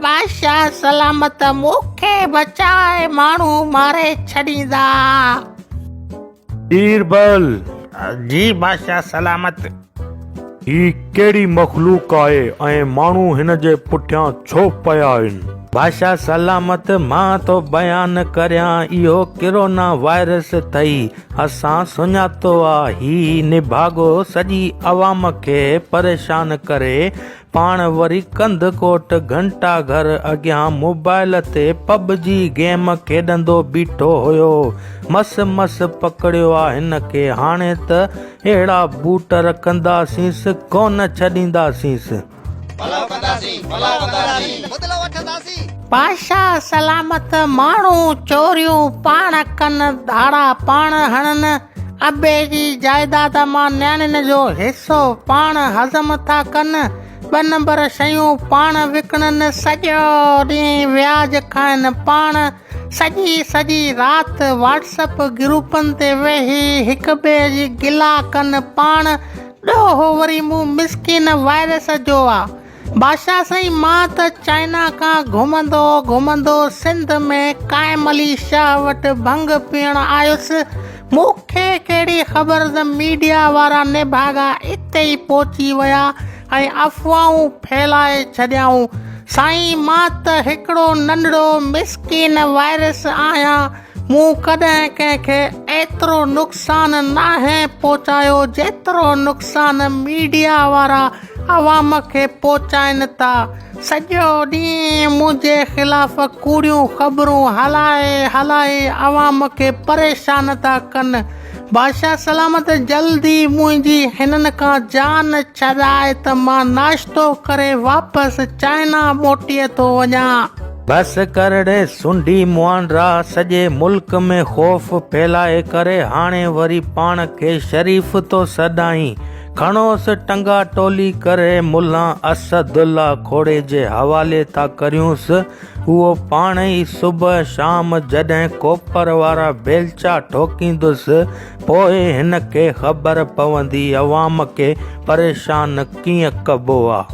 बादशाह सलामत मूंखे बचाए माण्हू मारे छॾींदा। बीरबल, जी बादशाह सलामत। ही कहिड़ी मखलूक आहे ऐं माण्हू हिन जे पुठियां छो पिया आहिनि? बादशाह सलामत, मां तो बयान करियां, इहो कोरोना वायरस अथई। असां सुञातो आहे ही निभागो सॼी अवाम खे परेशान करे पाण वरी कंध कोट घंटा घर अॻियां मोबाइल ते पबजी गेम खेॾंदो बीठो हुयो। मस मस पकड़ियो आहे हिन खे, हाणे त अहिड़ा बूट रखंदासींस कोन छॾींदासींस। बादशाह सलामत, माण्हू चोरियूं पाण कनि, धाड़ा पाण हणनि, अबे जी जायदाद मां नियाणियुनि जो हिसो पाण हज़म था कनि, 2 नंबर शयूं पाण विकिणनि, सॼो ॾींहुं व्याज खाइनि पाण, सॼी राति व्हाट्सएप ग्रुपनि ते वेही हिक ॿिए जी गिला कनि पाण। ॾोहो वरी मूं मिसकिन वायरस जो आहे। बादशाह साईं, मां त चाइना खां घुमंदो सिंध में काइम अली शाह वटि भंग पीअण आयुसि। मूंखे कहिड़ी ख़बर त मीडिया वारा निभागा इते ई पहुची विया ऐं अफ़वाहूं फैलाए छॾियाऊं। साईं, मां त हिकिड़ो नंढड़ो मिसकिन वायरस आहियां। मूं कॾहिं कंहिंखे एतिरो नुक़सानु नाहे पहुचायो जेतिरो नुक़सानु मीडिया वारा अवाम खे पहुचाइनि था। सॼो ॾींहुं मुंहिंजे ख़िलाफ़ कूड़ियूं ख़बरूं हलाए अवाम खे परेशान था कनि। बादशाह सलामत, जल्दी मुंहिंजी हिननि खां जान छॾाए त मां नाश्तो करे वापसि चाइना मोटीअ थो वञा। बस करड़े सुंडी मुआंडरा, सॼे मुल्क में ख़ौफ़ फैलाए करे हाणे वरी पाण खे शरीफ़ तो सॾाई। खणोसि टंगा टोली करे मुल्ला असदुल्ला खोड़े जे हवाले था करियूंसि। उहो पाण ई सुबुह शाम जॾहिं कोपर वारा बेलचा ठोकींदुसि, पोइ हिन खे ख़बर पवंदी अवाम खे परेशान कीअं कबो आहे।